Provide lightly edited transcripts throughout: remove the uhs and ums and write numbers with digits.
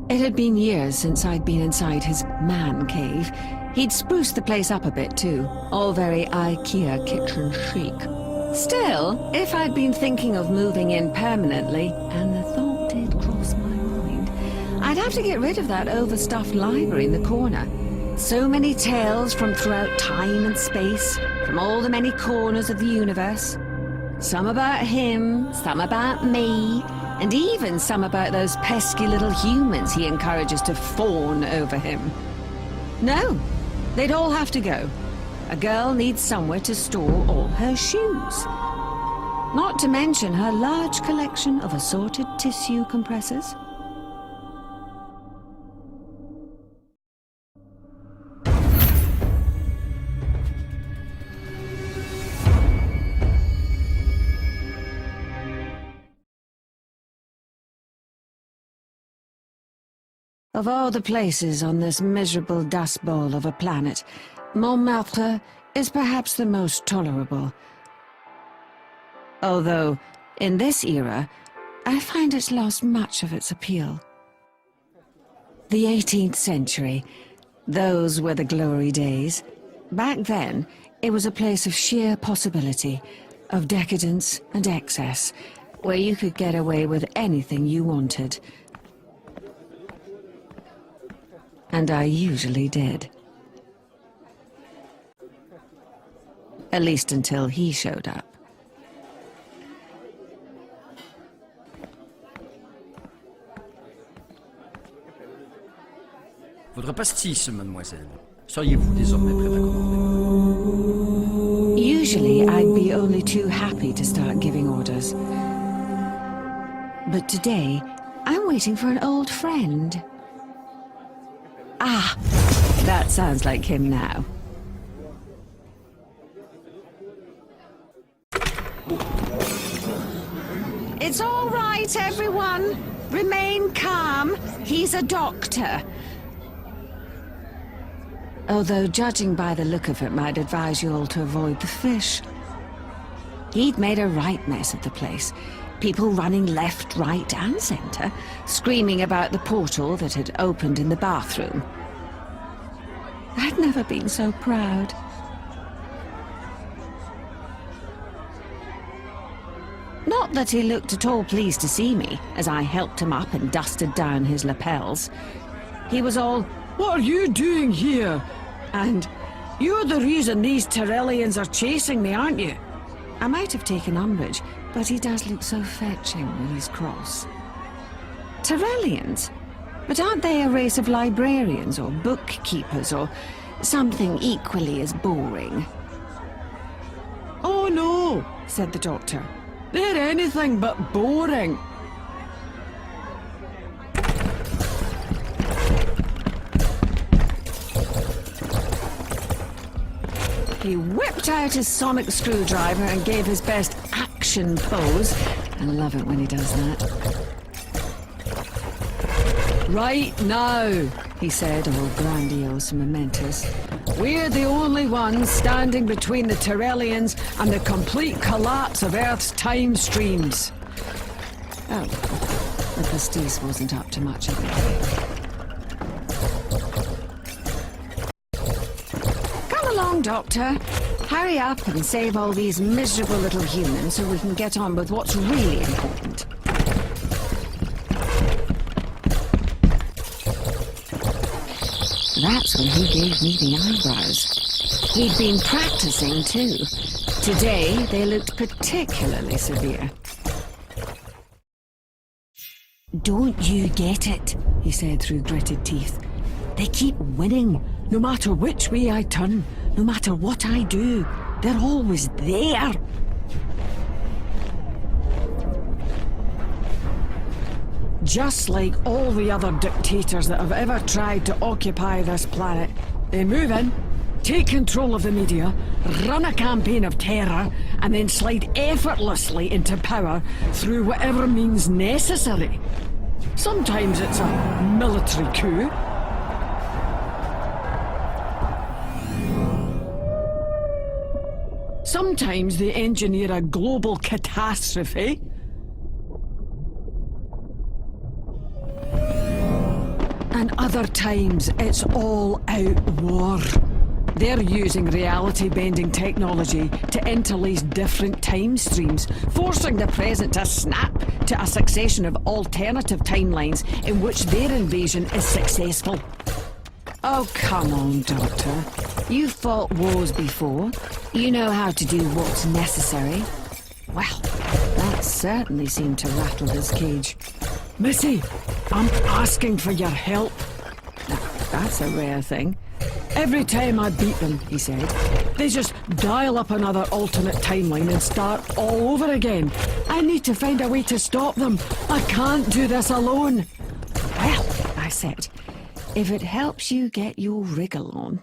It had been years since I'd been inside his man cave. He'd spruced the place up a bit too, all very IKEA kitchen chic. Still, if I'd been thinking of moving in permanently, and the thought did cross my mind, I'd have to get rid of that overstuffed library in the corner. So many tales from throughout time and space, from all the many corners of the universe. Some about him, some about me, and even some about those pesky little humans he encourages to fawn over him. No, they'd all have to go. A girl needs somewhere to store all her shoes. Not to mention her large collection of assorted tissue compressors. Of all the places on this miserable dust bowl of a planet, Montmartre is perhaps the most tolerable. Although, in this era, I find it's lost much of its appeal. The 18th century, those were the glory days. Back then, it was a place of sheer possibility, of decadence and excess, where you could get away with anything you wanted. And I usually did. At least until he showed up. Votre pastis, mademoiselle. Seriez-vous désormais prête à commander? Usually, I'd be only too happy to start giving orders. But today, I'm waiting for an old friend. Ah, that sounds like him now. It's all right, everyone. Remain calm. He's a doctor. Although, judging by the look of it, I'd advise you all to avoid the fish. He'd made a right mess of the place. People running left, right, and centre, screaming about the portal that had opened in the bathroom. I'd never been so proud. Not that he looked at all pleased to see me, as I helped him up and dusted down his lapels. He was all, "What are you doing here?" And, "You're the reason these Tyrellians are chasing me, aren't you?" I might have taken umbrage, but he does look so fetching when he's cross. Tyrellians? But aren't they a race of librarians or bookkeepers or something equally as boring? "Oh no," said the doctor. "They're anything but boring." He whipped out his sonic screwdriver and gave his best action pose. I love it when he does that. "Right now," he said, all grandiose and momentous. "We're the only ones standing between the Tyrellians and the complete collapse of Earth's time streams." Oh, the pastis wasn't up to much of it. Come along, Doctor. Hurry up and save all these miserable little humans so we can get on with what's really important. That's when he gave me the eyebrows. He'd been practicing too. Today, they looked particularly severe. "Don't you get it?" he said through gritted teeth. "They keep winning. No matter which way I turn, no matter what I do, they're always there." Just like all the other dictators that have ever tried to occupy this planet. They move in, take control of the media, run a campaign of terror, and then slide effortlessly into power through whatever means necessary. Sometimes it's a military coup. Sometimes they engineer a global catastrophe. and other times it's all out war. They're using reality-bending technology to interlace different time streams, forcing the present to snap to a succession of alternative timelines in which their invasion is successful. Oh, come on, Doctor. You've fought wars before. You know how to do what's necessary. Well, that certainly seemed to rattle his cage. Missy, I'm asking for your help. Now, that's a rare thing. Every time I beat them, he said, they just dial up another alternate timeline and start all over again. I need to find a way to stop them. I can't do this alone. Well, I said, if it helps you get your wriggle on.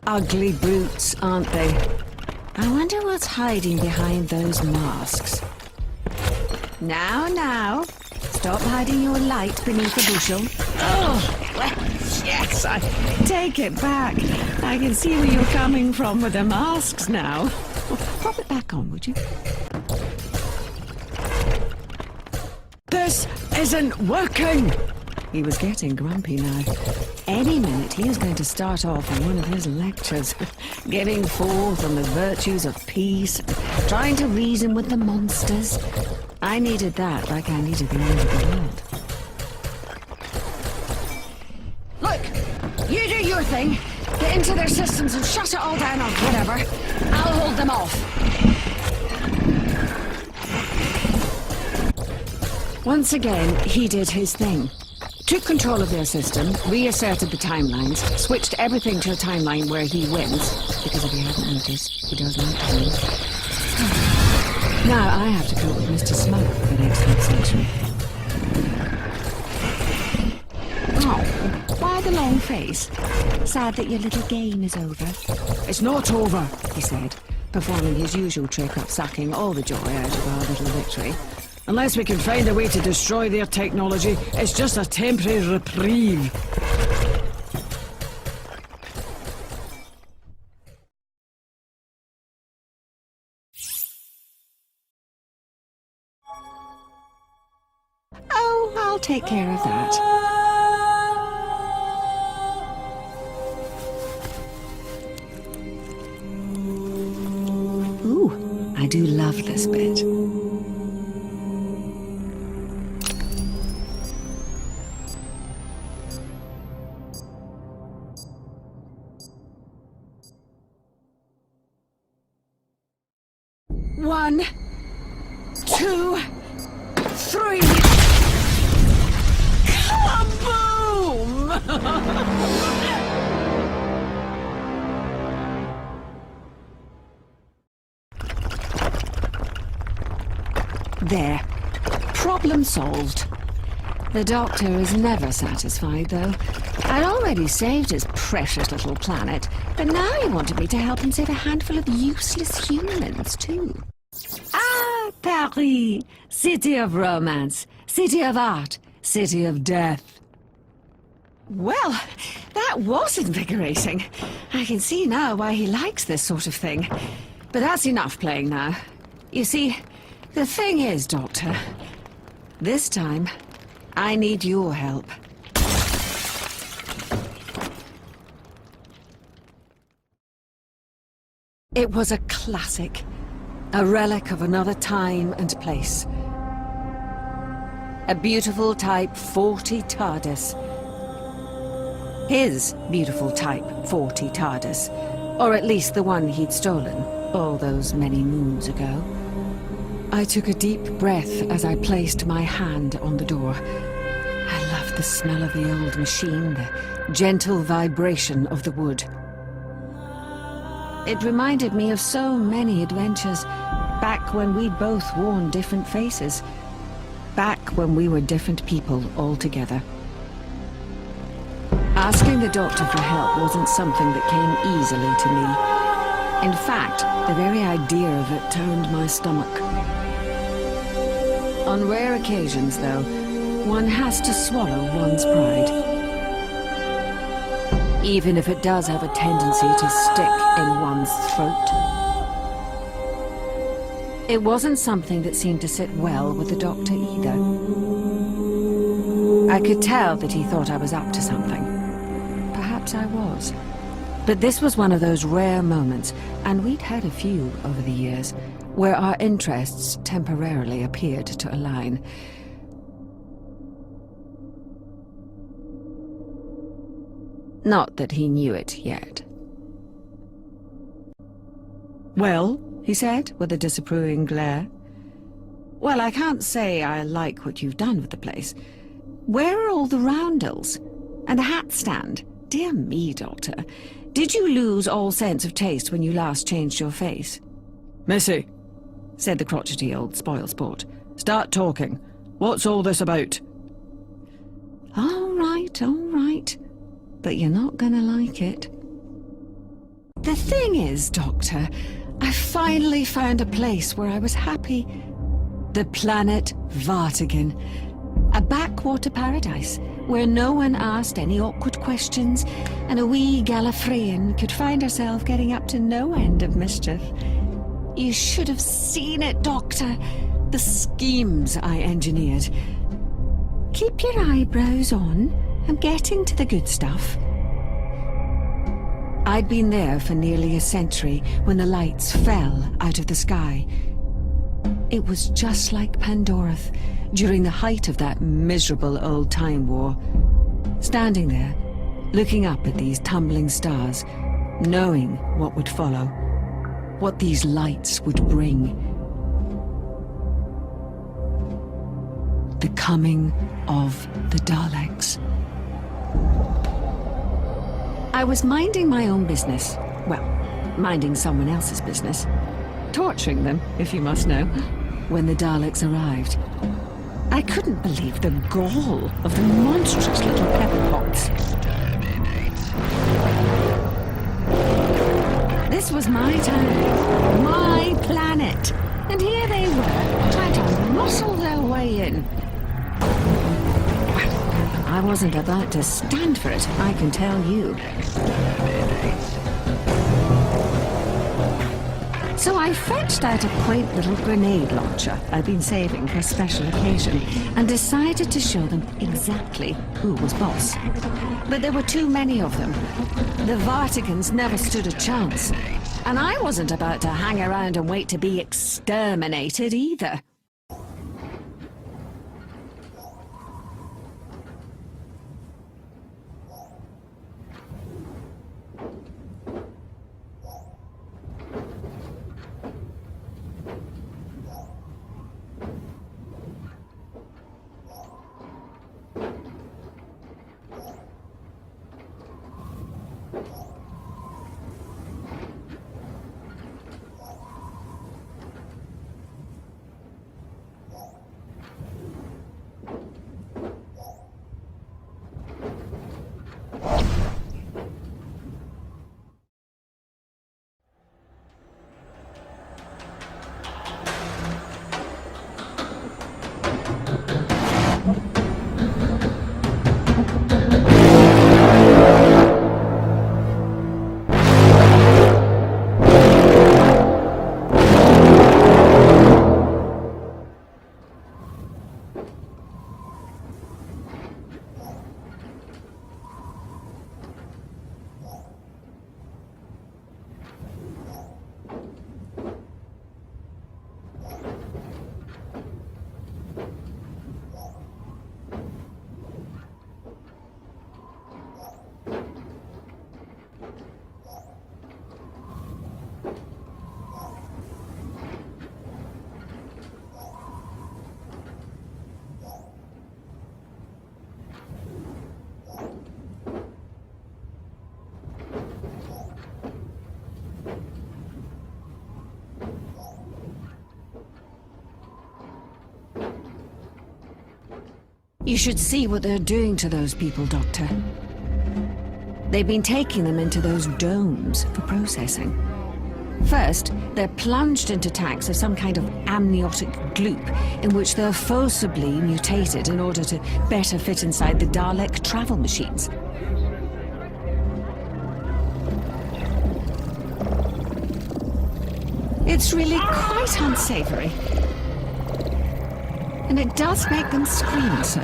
Ugly brutes, aren't they? I wonder what's hiding behind those masks. Now, stop hiding your light beneath a bushel. Oh, well, yes, I take it back. I can see where you're coming from with the masks now. Pop it back on, would you? This isn't working! He was getting grumpy now. Any minute he was going to start off on one of his lectures, giving forth on the virtues of peace, trying to reason with the monsters. I needed that like I needed the end of the world. Look, you do your thing. Get into their systems and shut it all down or whatever. I'll hold them off. Once again, he did his thing. Took control of their system, reasserted the timelines, switched everything to a timeline where he wins, because if you haven't noticed, he does like to win. Now I have to cope with Mr. Smoke for the next half century. Oh, why the long face? Sad that your little game is over. It's not over, he said, performing his usual trick of sucking all the joy out of our little victory. Unless we can find a way to destroy their technology, it's just a temporary reprieve. Oh, I'll take care of that. Ooh, I do love this bit. One, two, three. Kaboom! There. Problem solved. The Doctor is never satisfied, though. I'd already saved his precious little planet, but now he wanted me to help him save a handful of useless humans, too. Ah, Paris! City of romance, city of art, city of death. Well, that was invigorating. I can see now why he likes this sort of thing. But that's enough playing now. You see, the thing is, Doctor, this time, I need your help. It was a classic. A relic of another time and place. A beautiful Type 40 TARDIS. His beautiful Type 40 TARDIS. Or at least the one he'd stolen all those many moons ago. I took a deep breath as I placed my hand on the door. I loved the smell of the old machine, the gentle vibration of the wood. It reminded me of so many adventures, back when we'd both worn different faces, back when we were different people altogether. Asking the Doctor for help wasn't something that came easily to me. In fact, the very idea of it turned my stomach. On rare occasions, though, one has to swallow one's pride. Even if it does have a tendency to stick in one's throat. It wasn't something that seemed to sit well with the Doctor either. I could tell that he thought I was up to something. Perhaps I was. But this was one of those rare moments, and we'd had a few over the years, where our interests temporarily appeared to align. Not that he knew it yet. "Well," he said, with a disapproving glare. "Well, I can't say I like what you've done with the place. Where are all the roundels? And the hat stand? Dear me, Doctor. Did you lose all sense of taste when you last changed your face?" "Missy," said the crotchety old spoilsport. "start talking. What's all this about?" All right. But you're not gonna like it. The thing is, Doctor, I finally found a place where I was happy. The planet Vartigan. A backwater paradise, where no one asked any awkward questions, and a wee Gallifreyan could find herself getting up to no end of mischief. You should have seen it, Doctor. The schemes I engineered. Keep your eyebrows on. I'm getting to the good stuff. I'd been there for nearly a century when the lights fell out of the sky. It was just like Pandorath during the height of that miserable old Time War. Standing there, looking up at these tumbling stars, knowing what would follow, what these lights would bring. The coming of the Daleks. I was minding my own business. Well, minding someone else's business. Torturing them, if you must know, when the Daleks arrived. I couldn't believe the gall of the monstrous little pepperpots. This was my town, my planet, and here they were, trying to muscle their way in. I wasn't about to stand for it, I can tell you. So I fetched out a quaint little grenade launcher I'd been saving for a special occasion, and decided to show them exactly who was boss. But there were too many of them. The Vartigans never stood a chance, and I wasn't about to hang around and wait to be exterminated either. You should see what they're doing to those people, Doctor. They've been taking them into those domes for processing. First, they're plunged into tanks of some kind of amniotic gloop in which they're forcibly mutated in order to better fit inside the Dalek travel machines. It's really quite unsavory. And it does make them scream so.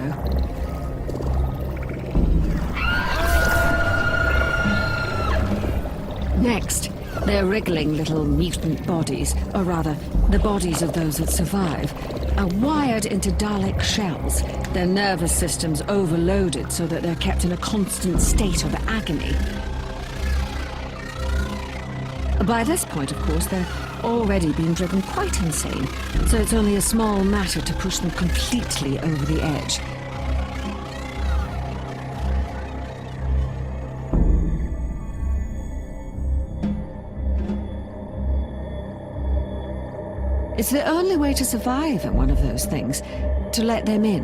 Next, their wriggling little mutant bodies, or rather, the bodies of those that survive, are wired into Dalek shells, their nervous systems overloaded so that they're kept in a constant state of agony. By this point, of course, they're already being driven quite insane, so it's only a small matter to push them completely over the edge. It's the only way to survive in one of those things, to let them in,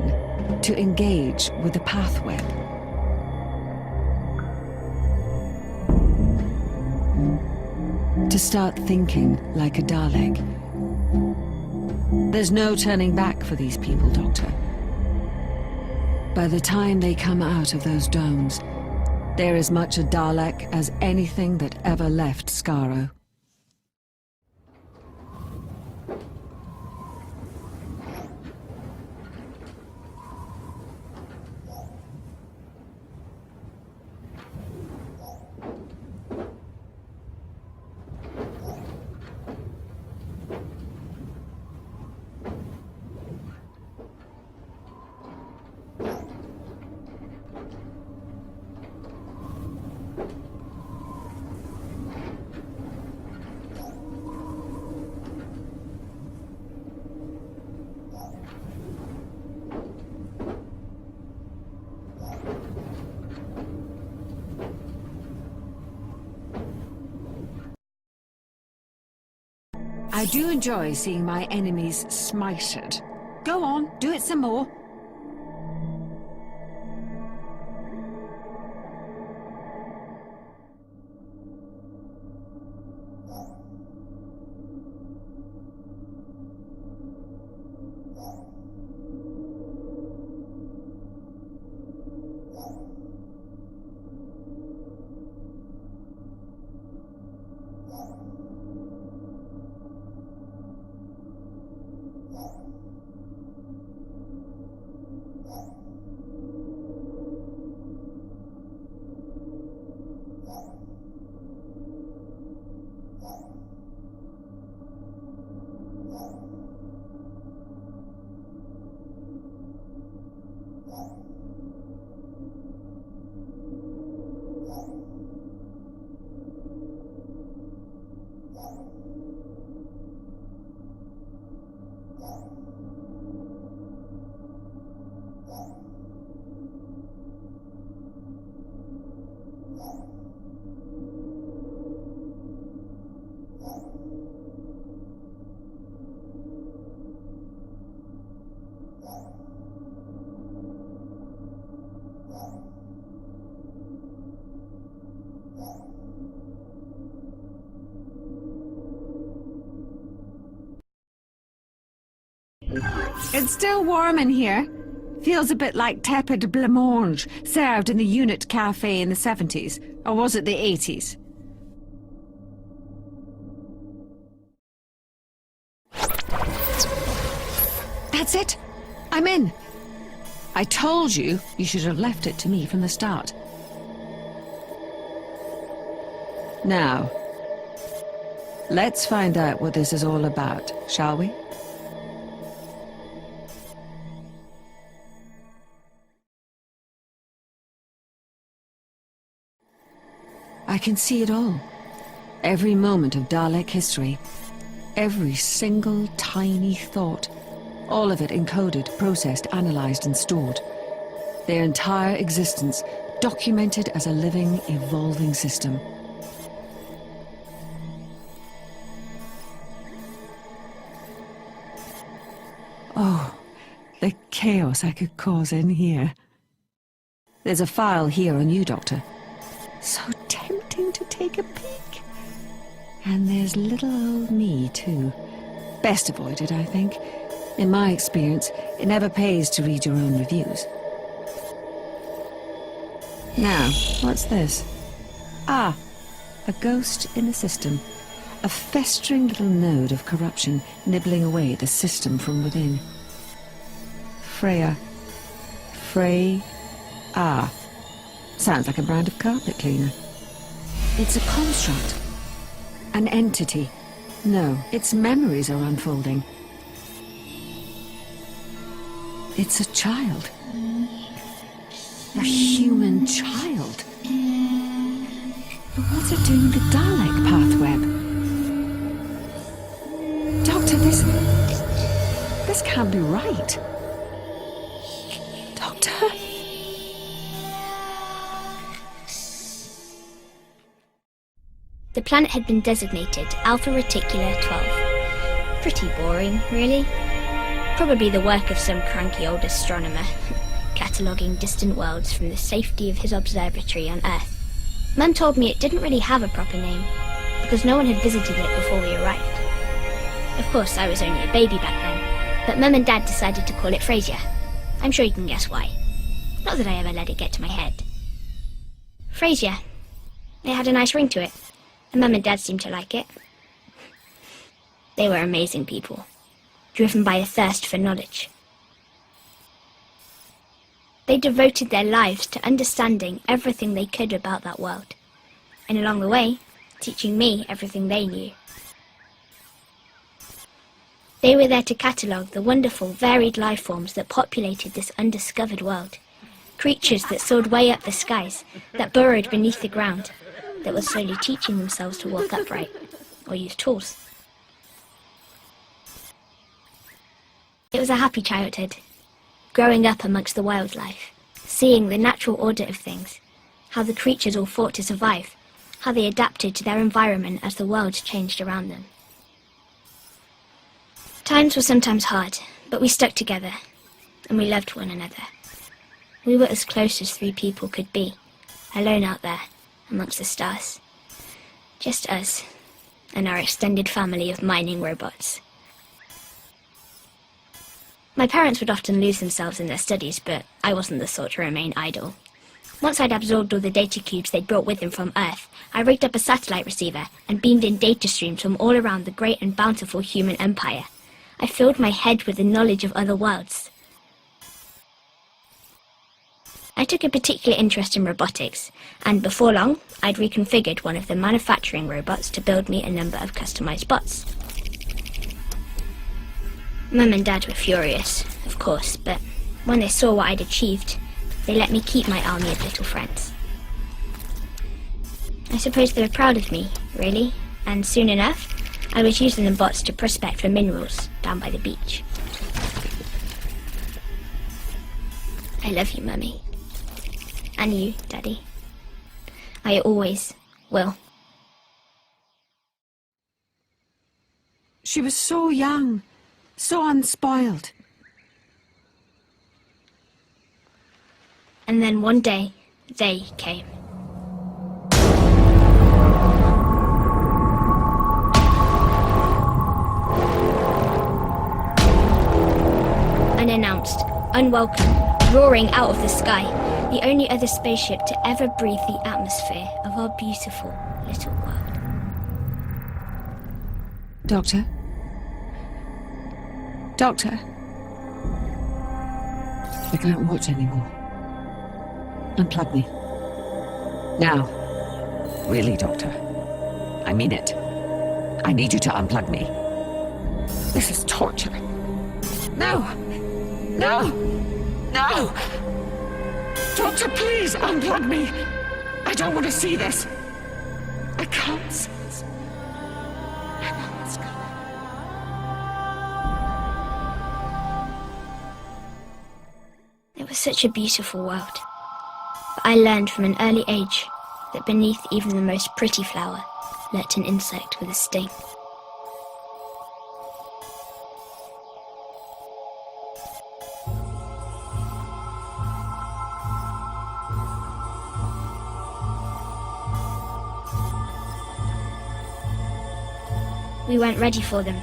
to engage with the pathweb. To start thinking like a Dalek. There's no turning back for these people, Doctor. By the time they come out of those domes, they're as much a Dalek as anything that ever left Skaro. I do enjoy seeing my enemies smited. Go on, do it some more. It's still warm in here. Feels a bit like tepid blancmange served in the unit cafe in the 70s. Or was it the 80s? That's it. I'm in. I told you you should have left it to me from the start. Now, let's find out what this is all about, shall we? I can see it all. Every moment of Dalek history. Every single tiny thought. All of it encoded, processed, analyzed, and stored. Their entire existence documented as a living, evolving system. Oh, the chaos I could cause in here. There's a file here on you, Doctor. So tempting to take a peek. And there's little old me, too. Best avoided, I think. In my experience, it never pays to read your own reviews. Now, what's this? Ah, a ghost in the system. A festering little node of corruption nibbling away at the system from within. Freya. Frey. Ah. Sounds like a brand of carpet cleaner. It's a construct, An entity. No, its memories are unfolding. It's a child. A human child. What's it doing in the Dalek pathweb? Doctor, this can't be right. Doctor? The planet had been designated Alpha Reticula 12. Pretty boring, really. Probably the work of some cranky old astronomer, cataloguing distant worlds from the safety of his observatory on Earth. Mum told me it didn't really have a proper name, because no one had visited it before we arrived. Of course, I was only a baby back then, but Mum and Dad decided to call it Frasier. I'm sure you can guess why. Not that I ever let it get to my head. Frasier. It had a nice ring to it, and Mum and Dad seemed to like it. They were amazing people, driven by a thirst for knowledge. They devoted their lives to understanding everything they could about that world, and along the way, teaching me everything they knew. They were there to catalogue the wonderful, varied life forms that populated this undiscovered world. Creatures that soared way up the skies, that burrowed beneath the ground, that were slowly teaching themselves to walk upright, or use tools. It was a happy childhood, growing up amongst the wildlife, seeing the natural order of things, how the creatures all fought to survive, how they adapted to their environment as the world changed around them. Times were sometimes hard, but we stuck together, and we loved one another. We were as close as three people could be, alone out there, amongst the stars. Just us, and our extended family of mining robots. My parents would often lose themselves in their studies, but I wasn't the sort to remain idle. Once I'd absorbed all the data cubes they'd brought with them from Earth, I rigged up a satellite receiver and beamed in data streams from all around the great and bountiful human empire. I filled my head with the knowledge of other worlds. I took a particular interest in robotics, and before long, I'd reconfigured one of the manufacturing robots to build me a number of customized bots. Mum and Dad were furious, of course, but when they saw what I'd achieved, they let me keep my army of little friends. I suppose they were proud of me, really, and soon enough, I was using the bots to prospect for minerals down by the beach. I love you, Mummy. And you, Daddy. I always will. She was so young, so unspoiled. And then one day, they came. Unannounced, unwelcome, roaring out of the sky, the only other spaceship to ever breathe the atmosphere of our beautiful little world. Doctor? Doctor? I can't watch anymore. Unplug me. Now. Really, Doctor. I mean it. I need you to unplug me. This is torture. No! No! No! Doctor, please unplug me! I don't want to see this. I can't see this. I know what's coming. It was such a beautiful world. But I learned from an early age that beneath even the most pretty flower lurked an insect with a sting. We weren't ready for them.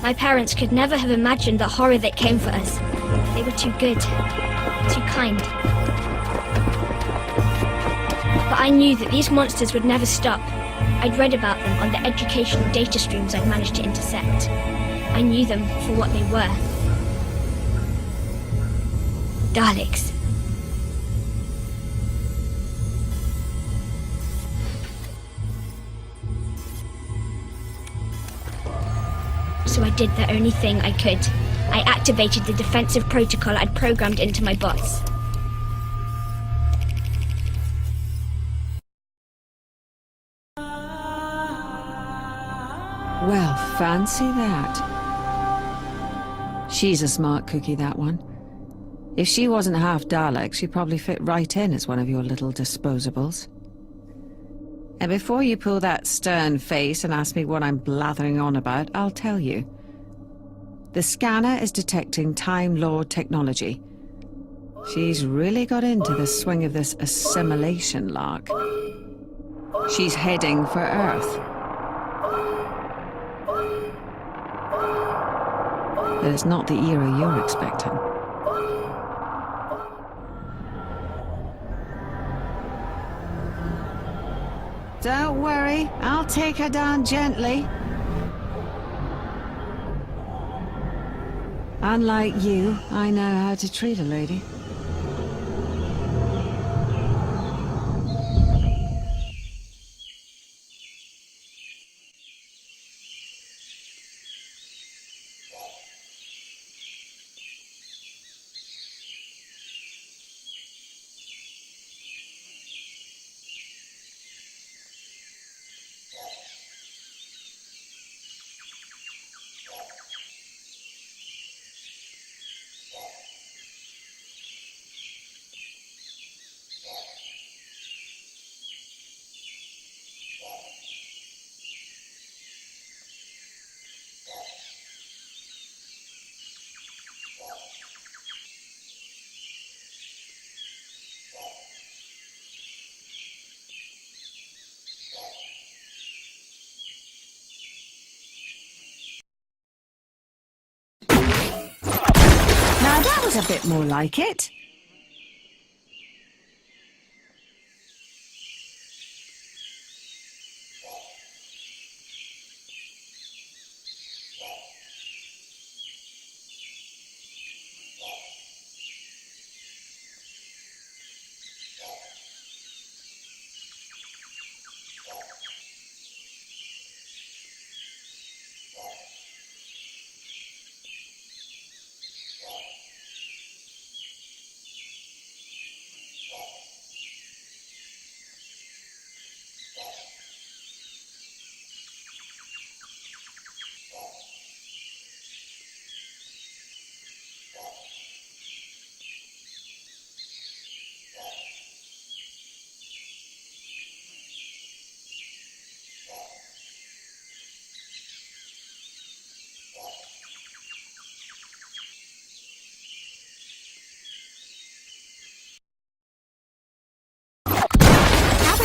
My parents could never have imagined the horror that came for us. They were too good, too kind. But I knew that these monsters would never stop. I'd read about them on the educational data streams I'd managed to intercept. I knew them for what they were. Daleks. so I did the only thing I could. I activated the defensive protocol I'd programmed into my bots. Well, fancy that. She's a smart cookie, that one. If she wasn't half Dalek, she'd probably fit right in as one of your little disposables. And before you pull that stern face and ask me what I'm blathering on about, I'll tell you. The scanner is detecting Time Lord technology. She's really got into the swing of this assimilation lark. She's heading for Earth. But it's not the era you're expecting. Don't worry, I'll take her down gently. Unlike you, I know how to treat a lady. Now that was a bit more like it.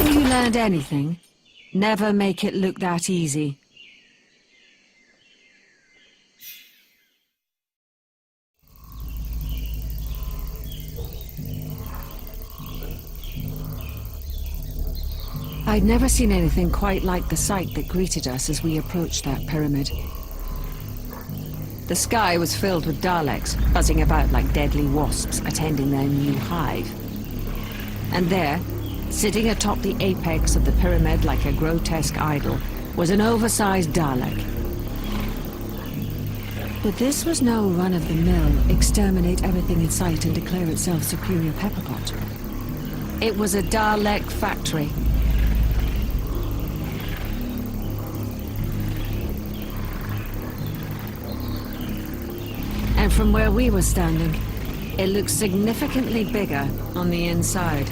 Haven't you learned anything? Never make it look that easy. I'd never seen anything quite like the sight that greeted us as we approached that pyramid. The sky was filled with Daleks, buzzing about like deadly wasps attending their new hive. And there, sitting atop the apex of the pyramid like a grotesque idol, was an oversized Dalek. But this was no run-of-the-mill, exterminate everything in sight and declare itself superior pepperpot. It was a Dalek factory. And from where we were standing, it looked significantly bigger on the inside.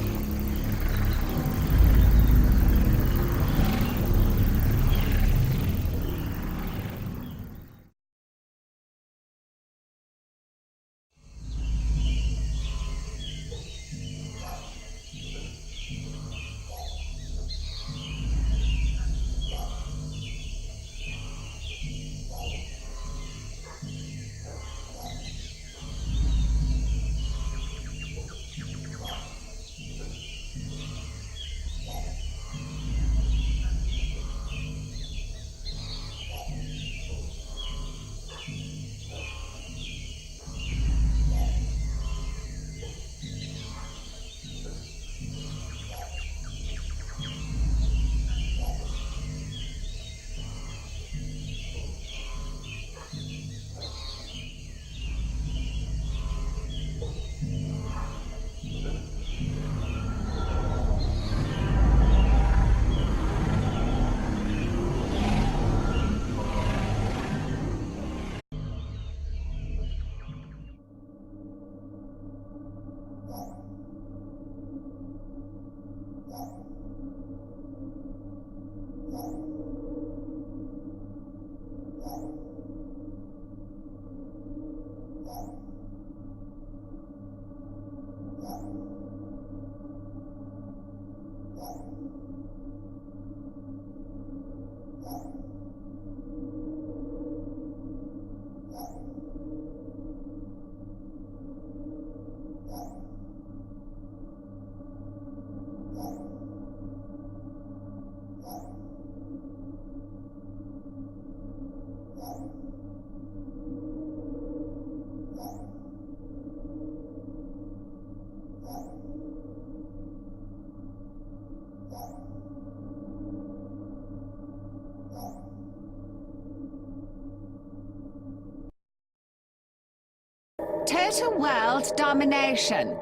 Total world domination.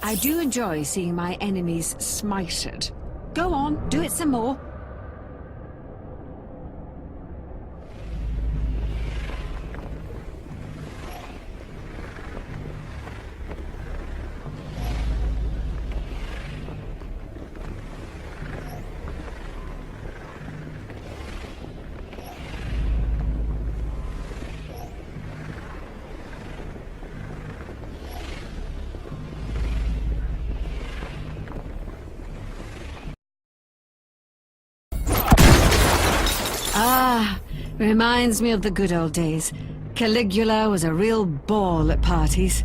I do enjoy seeing my enemies smited. Go on, do it some more. Ah, reminds me of the good old days. Caligula was a real ball at parties.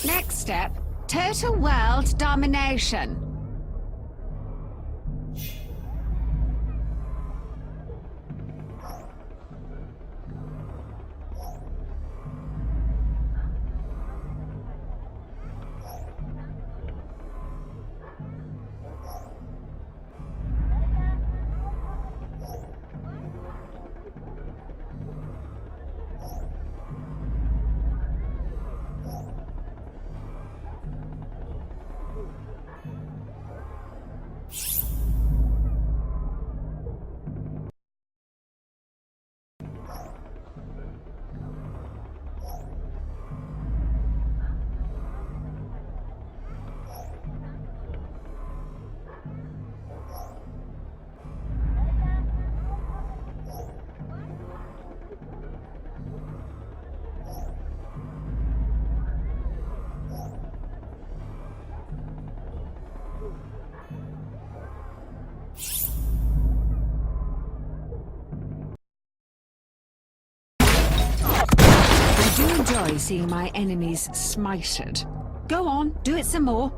Next step, total world domination. I do enjoy seeing my enemies smited. Go on, do it some more.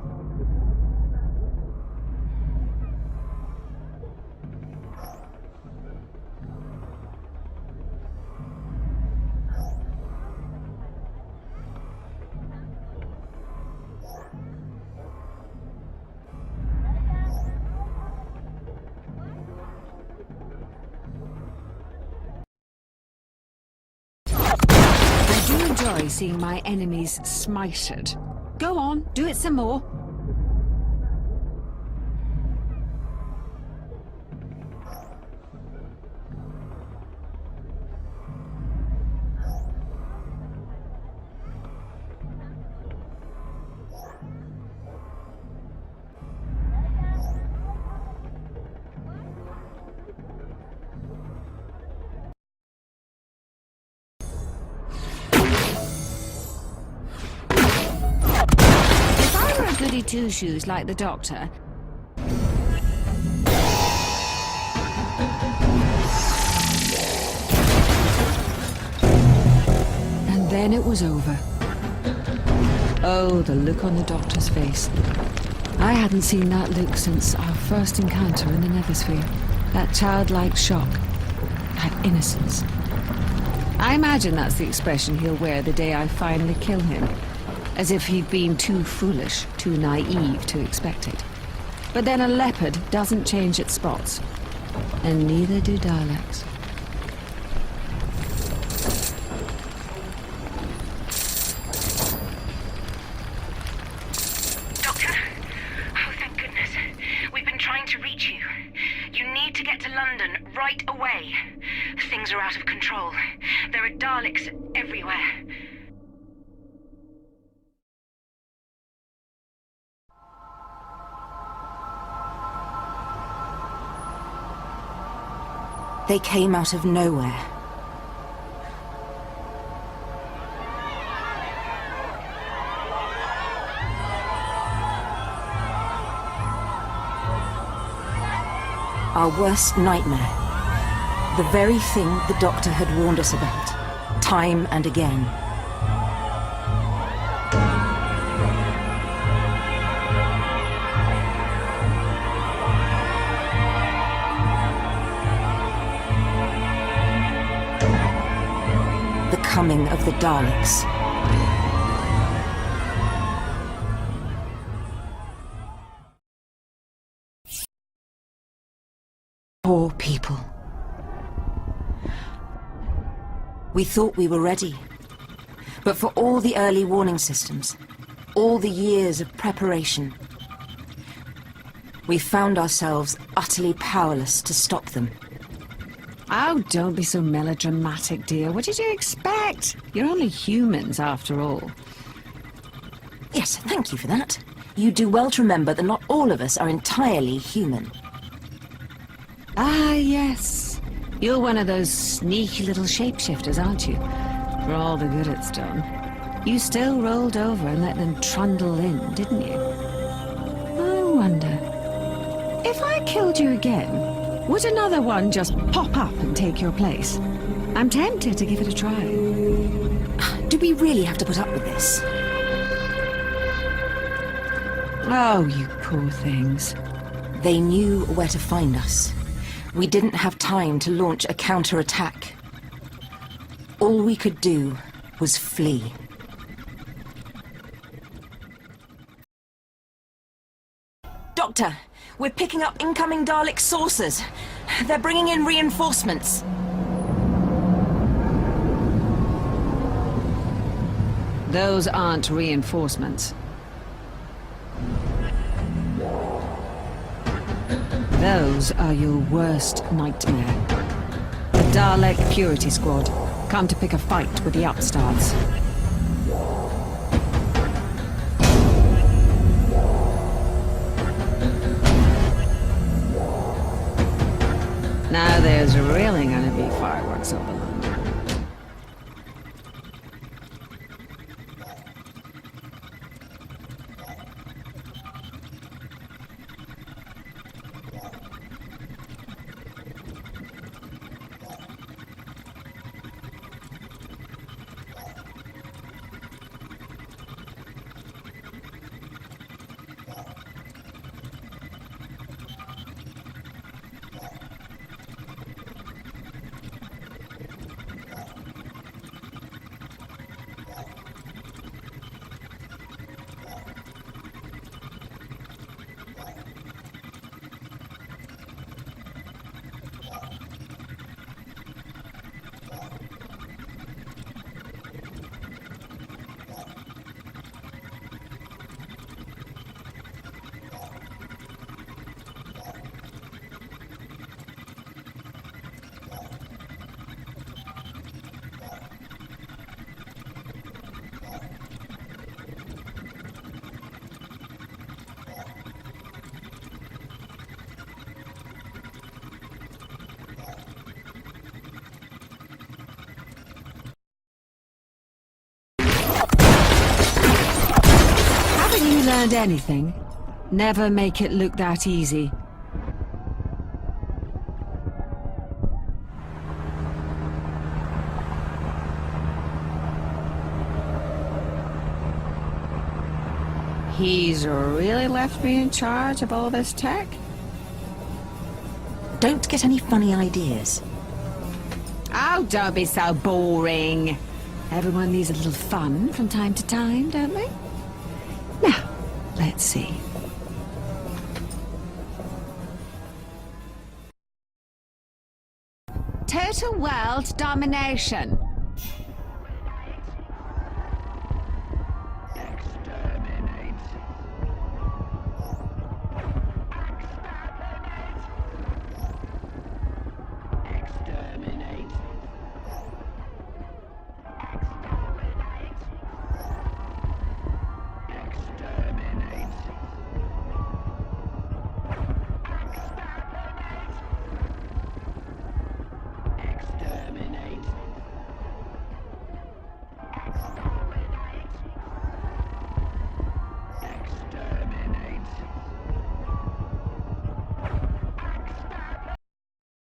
enjoy seeing my enemies smited. Go on, do it some more. If I were a goody two-shoes like the Doctor, and then it was over. Oh, the look on the Doctor's face. I hadn't seen that look since our first encounter in the Nethersphere. That childlike shock. That innocence. I imagine that's the expression he'll wear the day I finally kill him. As if he'd been too foolish, too naive to expect it. But then a leopard doesn't change its spots. And neither do Daleks. Doctor? Oh, thank goodness. We've been trying to reach you. You need to get to London right away. Things are out of control. There are Daleks everywhere. They came out of nowhere. Our worst nightmare. The very thing the Doctor had warned us about, time and again. The coming of the Daleks. Poor people. We thought we were ready. But for all the early warning systems, all the years of preparation, we found ourselves utterly powerless to stop them. Oh, don't be so melodramatic, dear. What did you expect? You're only humans, after all. Yes, thank you for that. You do well to remember that not all of us are entirely human. Ah, yes. You're one of those sneaky little shapeshifters, aren't you? For all the good it's done. You still rolled over and let them trundle in, didn't you? I wonder, if I killed you again, would another one just pop up and take your place? I'm tempted to give it a try. Do we really have to put up with this? Oh, you poor things. They knew where to find us. We didn't have time to launch a counterattack. All we could do was flee. Doctor, we're picking up incoming Dalek saucers. They're bringing in reinforcements. Those aren't reinforcements. Those are your worst nightmare. The Dalek Purity Squad, come to pick a fight with the upstarts. Now there's really gonna be fireworks over London. understand anything, never make it look that easy. He's really left me in charge of all this tech? Don't get any funny ideas. Oh, don't be so boring. Everyone needs a little fun from time to time, don't they? Now, let's see. Total world domination.